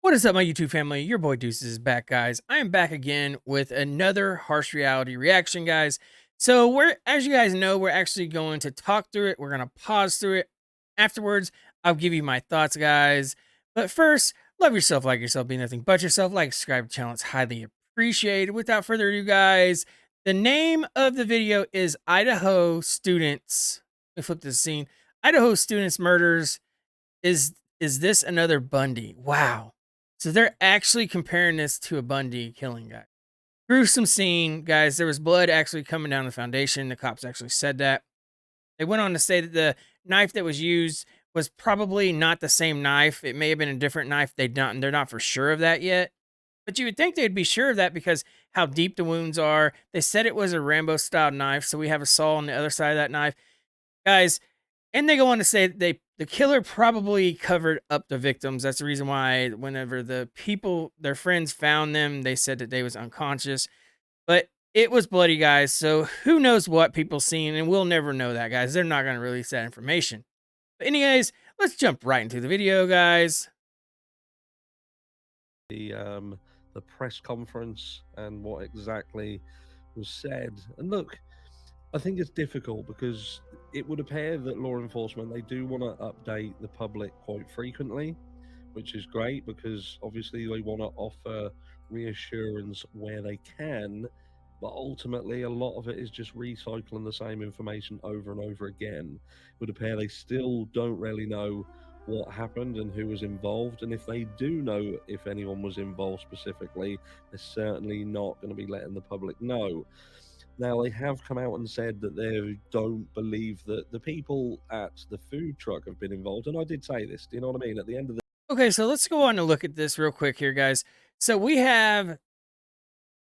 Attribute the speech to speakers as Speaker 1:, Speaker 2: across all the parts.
Speaker 1: What is up, my YouTube family? Your boy Deuces is back, guys. I am back again with another harsh reality reaction, guys. So as you guys know, we're actually going to talk through it. We're going to pause through it. Afterwards, I'll give you my thoughts, guys. But first, love yourself, like yourself, be nothing but yourself. Like, subscribe to the channel. It's highly appreciated. Without further ado, guys, the name of the video is Idaho Students. Let me flip this scene. Idaho Students Murders. Is this another Bundy? Wow. So they're actually comparing this to a Bundy killing guy. Gruesome scene, guys. There was blood actually coming down the foundation. The cops actually said that. They went on to say that the knife that was used was probably not the same knife. It may have been a different knife. They're not for sure of that yet. But you would think they'd be sure of that because how deep the wounds are. They said it was a Rambo style knife, so we have a saw on the other side of that knife. Guys, and they go on to say that the killer probably covered up the victims. That's the reason why whenever the people, their friends found them, they said that they was unconscious. But it was bloody, guys. So who knows what people seen, and we'll never know that, guys. They're not gonna release that information. But anyways, let's jump right into the video, guys.
Speaker 2: The press conference and what exactly was said. And look, I think it's difficult because it would appear that law enforcement, they do want to update the public quite frequently, which is great because obviously they want to offer reassurance where they can, but ultimately a lot of it is just recycling the same information over and over again. It would appear they still don't really know what happened and who was involved, and if they do know if anyone was involved specifically, they're certainly not going to be letting the public know. Now, they have come out and said that they don't believe that the people at the food truck have been involved. And I did say this, do you know what I mean? At the end of the
Speaker 1: Okay, so let's go on and look at this real quick here, guys. So we have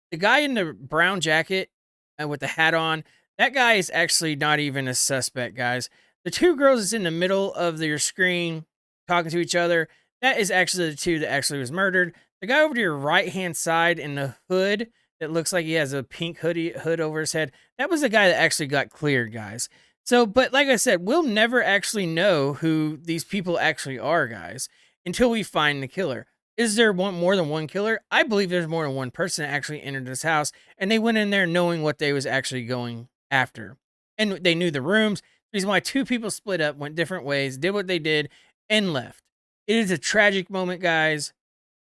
Speaker 1: the guy in the brown jacket and with the hat on. That guy is actually not even a suspect, guys. The two girls is in the middle of your screen talking to each other. That is actually the two that actually was murdered. The guy over to your right hand side in the hood that looks like he has a pink hood over his head. That was the guy that actually got cleared, guys. So, but like I said, we'll never actually know who these people actually are, guys, until we find the killer. Is there more than one killer? I believe there's more than one person that actually entered this house, and they went in there knowing what they was actually going after. And they knew the rooms. The reason why two people split up, went different ways, did what they did, and left. It is a tragic moment, guys.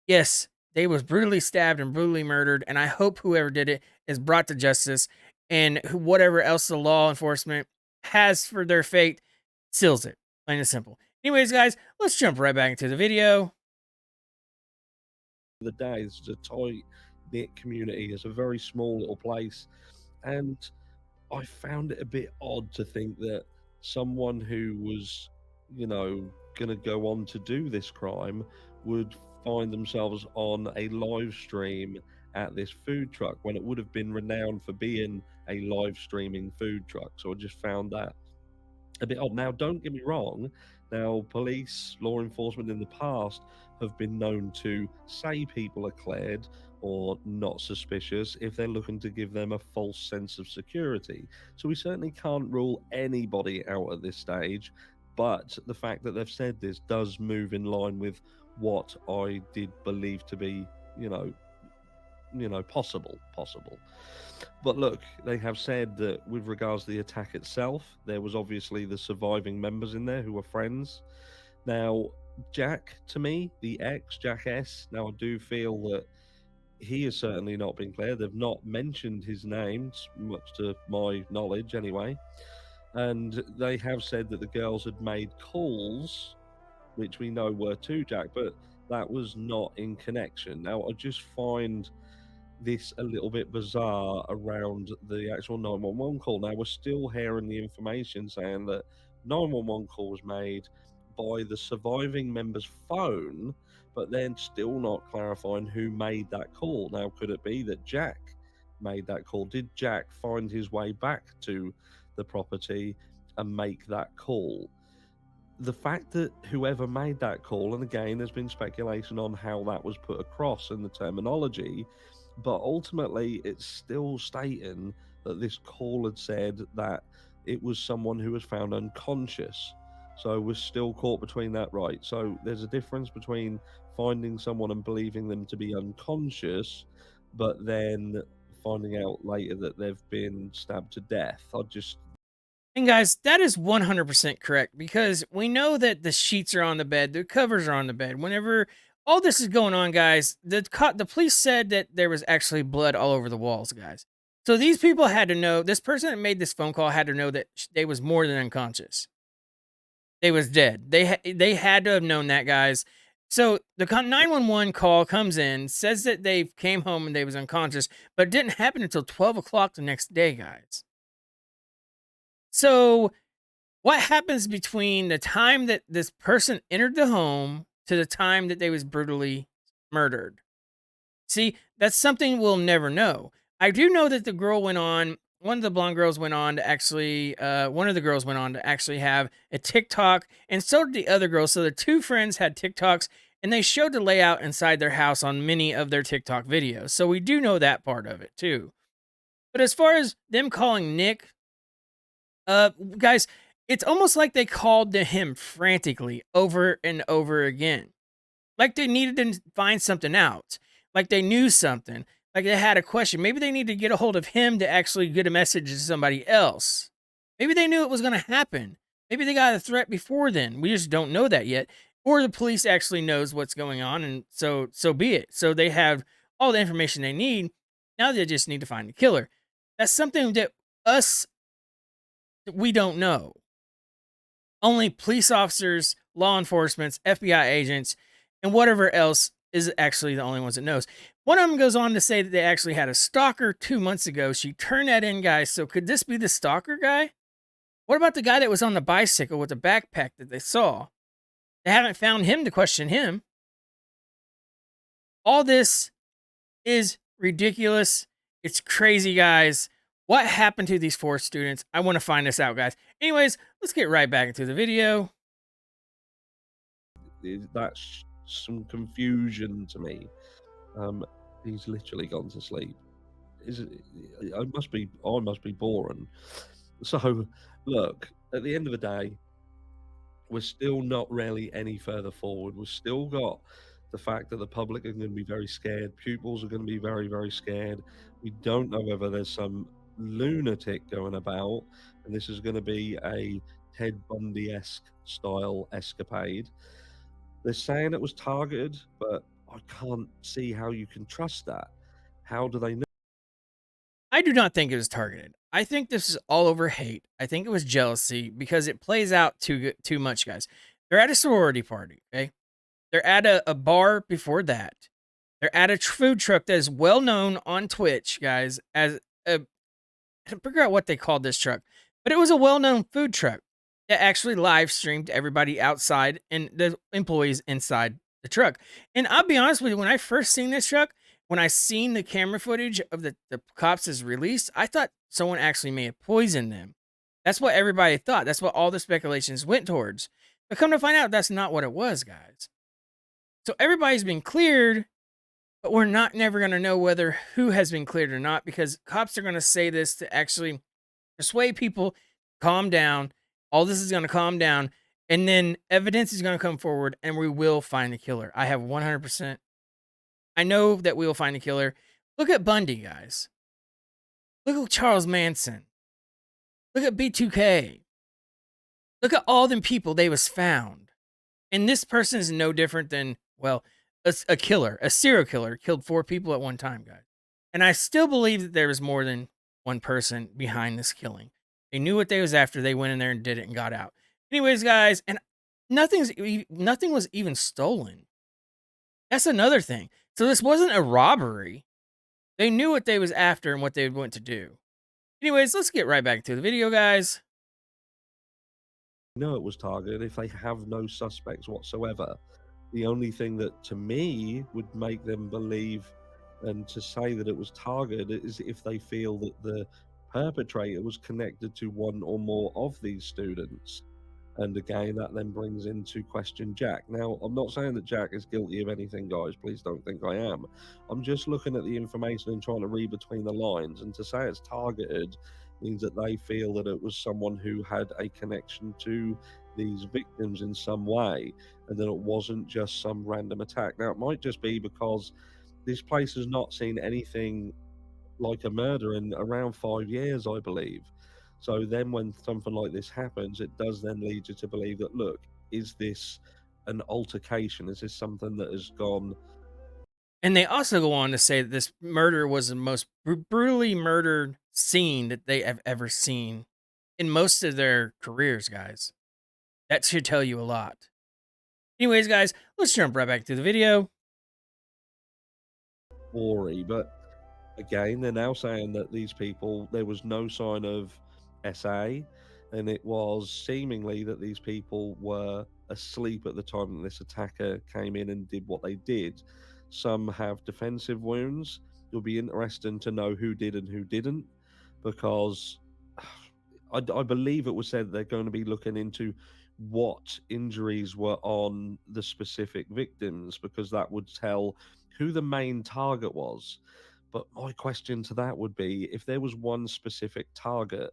Speaker 1: Yes, they was brutally stabbed and brutally murdered, and I hope whoever did it is brought to justice, and whatever else the law enforcement has for their fate seals it. Plain and simple. Anyways, guys, let's jump right back into the video.
Speaker 2: day, it's a tight knit community. It's a very small little place. And I found it a bit odd to think that someone who was, going to go on to do this crime would find themselves on a live stream at this food truck when it would have been renowned for being a live streaming food truck. So I just found that a bit odd. Now, don't get me wrong. Now, police, law enforcement in the past have been known to say people are cleared or not suspicious if they're looking to give them a false sense of security. So we certainly can't rule anybody out at this stage. But the fact that they've said this does move in line with what I did believe to be, you know, possible. But look, they have said that with regards to the attack itself, there was obviously the surviving members in there who were friends. Now, Jack, to me, the ex, Jack S, now I do feel that he has certainly not been clear. They've not mentioned his name, much to my knowledge anyway. And they have said that the girls had made calls, which we know were to Jack, but that was not in connection. Now, I just find this a little bit bizarre around the actual 911 call. Now, we're still hearing the information saying that 911 call was made by the surviving member's phone, but then still not clarifying who made that call. Now, could it be that Jack made that call? Did Jack find his way back to the property and make that call? The fact that whoever made that call, and again, there's been speculation on how that was put across in the terminology, but ultimately it's still stating that this call had said that it was someone who was found unconscious. So we're still caught between that, right? So there's a difference between finding someone and believing them to be unconscious, but then finding out later that they've been stabbed to death. I just
Speaker 1: And guys, that is 100% correct because we know that the sheets are on the bed, the covers are on the bed. Whenever all this is going on, guys, the police said that there was actually blood all over the walls, guys. So these people had to know. This person that made this phone call had to know that they was more than unconscious. They was dead. They had to have known that, guys. So the 911 call comes in, says that they came home and they was unconscious, but it didn't happen until 12 o'clock the next day, guys. So what happens between the time that this person entered the home to the time that they was brutally murdered? See, that's something we'll never know. I do know that the girl went on, one of the blonde girls went on to actually, one of the girls went on to actually have a TikTok, and so did the other girls. So the two friends had TikToks, and they showed the layout inside their house on many of their TikTok videos. So we do know that part of it too. But as far as them calling Nick, guys, it's almost like they called to him frantically over and over again. Like they needed to find something out. Like they knew something. Like they had a question. Maybe they need to get a hold of him to actually get a message to somebody else. Maybe they knew it was going to happen. Maybe they got a threat before then. We just don't know that yet. Or the police actually knows what's going on, and so be it. So they have all the information they need. Now they just need to find the killer. That's something that us we don't know. Only police officers, law enforcement, FBI agents, and whatever else is actually the only ones that knows. One of them goes on to say that they actually had a stalker 2 months ago. She turned that in, guys. So could this be the stalker guy? What about the guy that was on the bicycle with the backpack that they saw? They haven't found him to question him. All this is ridiculous. It's crazy, guys. What happened to these four students? I want to find this out, guys. Anyways, let's get right back into the video.
Speaker 2: that's some confusion to me. Um, he's literally gone to sleep. Is it? I must be boring. So, look, at the end of the day, we're still not really any further forward. We've still got the fact that the public are going to be very scared. Pupils are going to be very, very scared. We don't know whether there's some lunatic going about, and this is going to be a Ted Bundy esque style escapade. They're saying it was targeted, but I can't see how you can trust that. How do they know?
Speaker 1: I do not think it was targeted. I think this is all over hate. I think it was jealousy because it plays out too much, guys. They're at a sorority party, okay? They're at a bar before that. They're at a food truck that is well known on Twitch, guys, as a I forgot what they called this truck, but it was a well-known food truck that actually live streamed everybody outside and the employees inside the truck. And I'll be honest with you, when I first seen this truck, when I seen the camera footage of the cops is released, I thought someone actually may have poisoned them. That's what everybody thought. That's what all the speculations went towards. But come to find out, that's not what it was, guys. So everybody's been cleared, but we're not never going to know whether who has been cleared or not because cops are going to say this to actually persuade people, calm down. All this is going to calm down, and then evidence is going to come forward, and we will find the killer. I have 100%. I know that we will find the killer. Look at Bundy, guys. Look at Charles Manson. Look at B2K. Look at all them people they was found. And this person is no different than, well, a killer, a serial killer, killed four people at one time, guys. And I still believe that there was more than one person behind this killing. They knew what they was after. They went in there and did it and got out. Anyways, guys, and nothing was even stolen. That's another thing. So this wasn't a robbery. They knew what they was after and what they went to do. Anyways, let's get right back to the video, guys.
Speaker 2: Know it was targeted if they have no suspects whatsoever? The only thing that to me would make them believe and to say that it was targeted is if they feel that the perpetrator was connected to one or more of these students. And again, that then brings into question Jack. Now, I'm not saying that Jack is guilty of anything, guys. Please don't think I am. I'm just looking at the information and trying to read between the lines. And to say it's targeted means that they feel that it was someone who had a connection to these victims in some way, and that it wasn't just some random attack. Now, it might just be because this place has not seen anything like a murder in around 5 years, I believe. So then, when something like this happens, it does then lead you to believe that, look, is this an altercation? Is this something that has gone
Speaker 1: And they also go on to say that this murder was the most brutally murdered scene that they have ever seen in most of their careers, guys. That should tell you a lot. Anyways, guys, let's jump right back to the video.
Speaker 2: gory? But again, they're now saying that these people, there was no sign of SA, and it was seemingly that these people were asleep at the time that this attacker came in and did what they did. Some have defensive wounds. It'll be interesting to know who did and who didn't, because I believe it was said they're going to be looking into what injuries were on the specific victims, because that would tell who the main target was. But my question to that would be, if there was one specific target,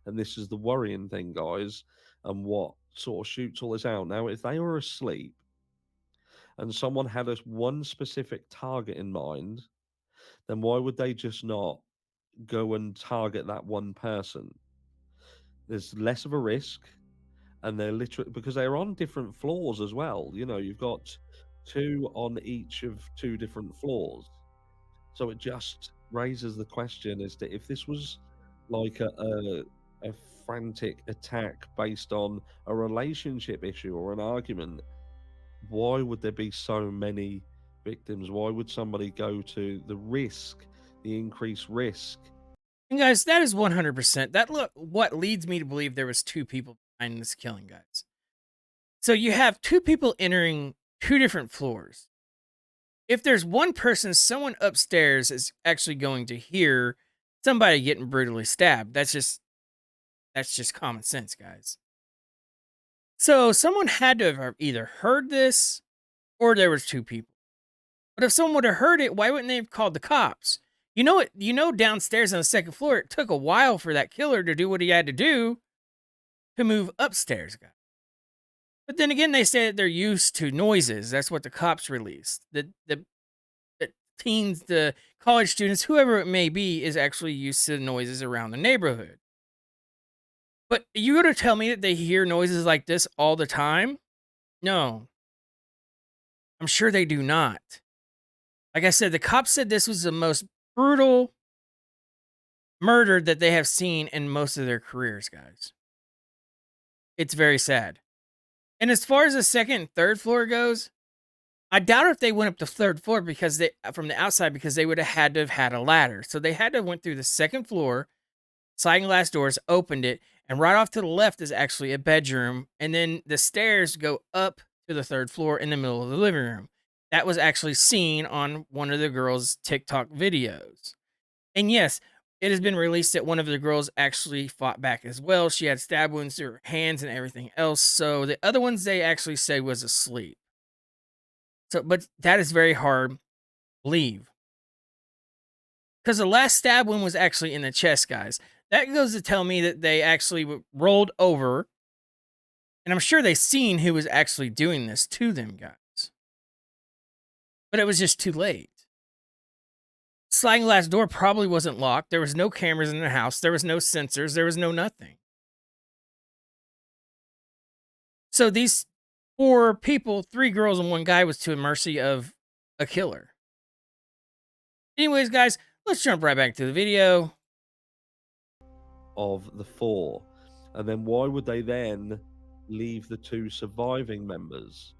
Speaker 2: and this is the worrying thing, guys, and what sort of shoots all this out. Now, if they were asleep and someone had us one specific target in mind, then why would they just not go and target that one person? There's less of a risk, and they're literally, because they're on different floors as well. You know, you've got two on each of two different floors. So it just raises the question as to if this was like a frantic attack based on a relationship issue or an argument, why would there be so many victims? Why would somebody go to the risk, the increased risk?
Speaker 1: And guys, that is 100%. That look what leads me to believe there was two people behind this killing, guys. So you have two people entering two different floors. If there's one person, someone upstairs is actually going to hear somebody getting brutally stabbed. That's just common sense, guys. So someone had to have either heard this or there was two people. But if someone would have heard it, why wouldn't they have called the cops? You know it. You know downstairs on the second floor, it took a while for that killer to do what he had to do to move upstairs, guys. But then again, they say that they're used to noises. That's what the cops released. The teens, the college students, whoever it may be, is actually used to the noises around the neighborhood. But you going to tell me that they hear noises like this all the time? No, I'm sure they do not. Like I said, the cops said this was the most brutal murder that they have seen in most of their careers, guys. It's very sad. And as far as the second and third floor goes, I doubt if they went up the third floor because they from the outside, because they would have had a ladder. So they had to went through the second floor, sliding glass doors, opened it, and right off to the left is actually a bedroom, and then the stairs go up to the third floor in the middle of the living room. That was actually seen on one of the girls' TikTok videos. And yes, it has been released that one of the girls actually fought back as well. She had stab wounds to her hands and everything else. So the other ones they actually say was asleep. So, but that is very hard to believe because the last stab wound was actually in the chest, guys. That goes to tell me that they actually rolled over, and I'm sure they seen who was actually doing this to them, guys. But it was just too late. Sliding glass door probably wasn't locked. There was no cameras in the house. There was no sensors. There was no nothing. So these four people, three girls and one guy, was to the mercy of a killer. Anyways, guys, let's jump right back to the video.
Speaker 2: Of the four. And then why would they then leave the two surviving members?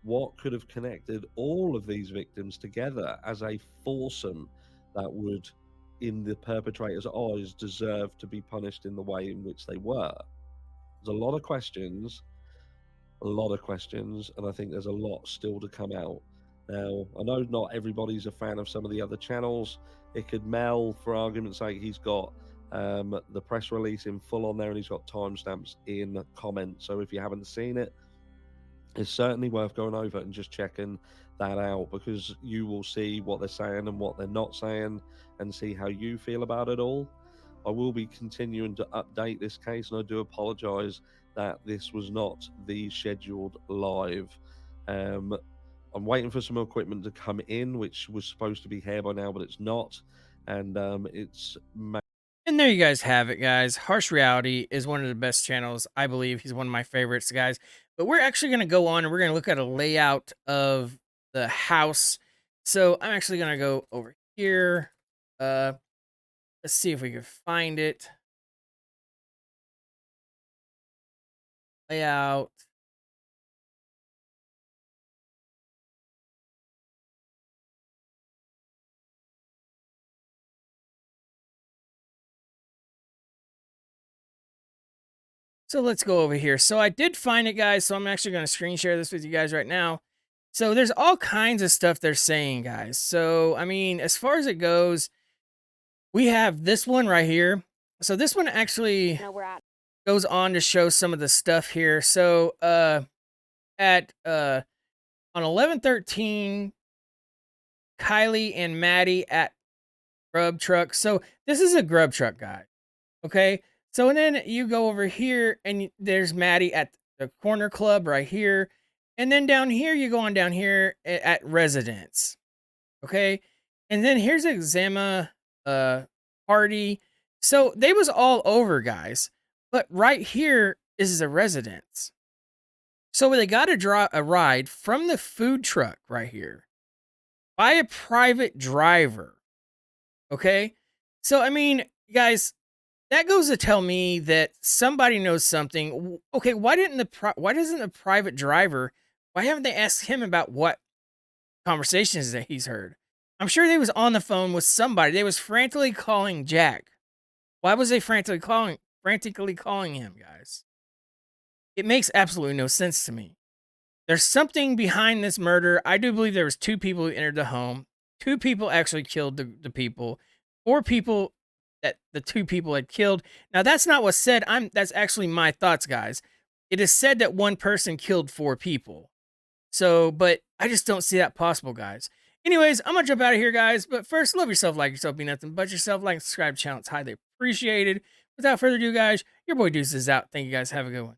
Speaker 2: What could have connected all of these victims together as a foursome that would, in the perpetrator's eyes, deserve to be punished in the way in which they were? There's a lot of questions, and I think there's a lot still to come out. Now, I know not everybody's a fan of some of the other channels. It could Mel, for argument's sake, he's got the press release in full on there, and he's got timestamps in comments. So if you haven't seen it, it's certainly worth going over and just checking that out, because you will see what they're saying and what they're not saying and see how you feel about it all. I will be continuing to update this case, and I do apologize that this was not the scheduled live. Um, I'm waiting for some equipment to come in, which was supposed to be here by now, but it's not. And it's
Speaker 1: And there you guys have it, guys. Harsh Reality is one of the best channels. I believe he's one of my favorites, guys. But we're actually going to go on and we're going to look at a layout of the house. So I'm actually going to go over here. Let's see if we can find it. Layout. So let's go over here. So I did find it, guys. So I'm actually going to screen share this with you guys right now. So there's all kinds of stuff they're saying, guys. So, I mean, as far as it goes, we have this one right here. So this one actually goes on to show some of the stuff here. So at on 11/13, Kylie and Maddie at Grub Truck. So this is a Grub Truck guy. Okay. So and then you go over here and there's Maddie at the corner club right here. And then down here, you go on down here at Residence. Okay. And then here's Exama party. So they was all over, guys. But right here is a residence. So they got to draw a ride from the food truck right here by a private driver. Okay. So, I mean, guys, that goes to tell me that somebody knows something. Okay. Why doesn't the private driver, why haven't they asked him about what conversations that he's heard? I'm sure they was on the phone with somebody. They was frantically calling Jack. Why was they frantically calling him, guys? It makes absolutely no sense to me. There's something behind this murder. I do believe there was 2 people who entered the home. 2 people actually killed the people. 4 people that the 2 people had killed. Now that's not what's said. That's actually my thoughts, guys. It is said that one person killed 4 people. So, but I just don't see that possible, guys. Anyways, I'm gonna jump out of here, guys. But first, love yourself, like yourself, be nothing but yourself. Like and subscribe to the channel. It's highly appreciated. Without further ado, guys, your boy Deuce is out. Thank you guys. Have a good one.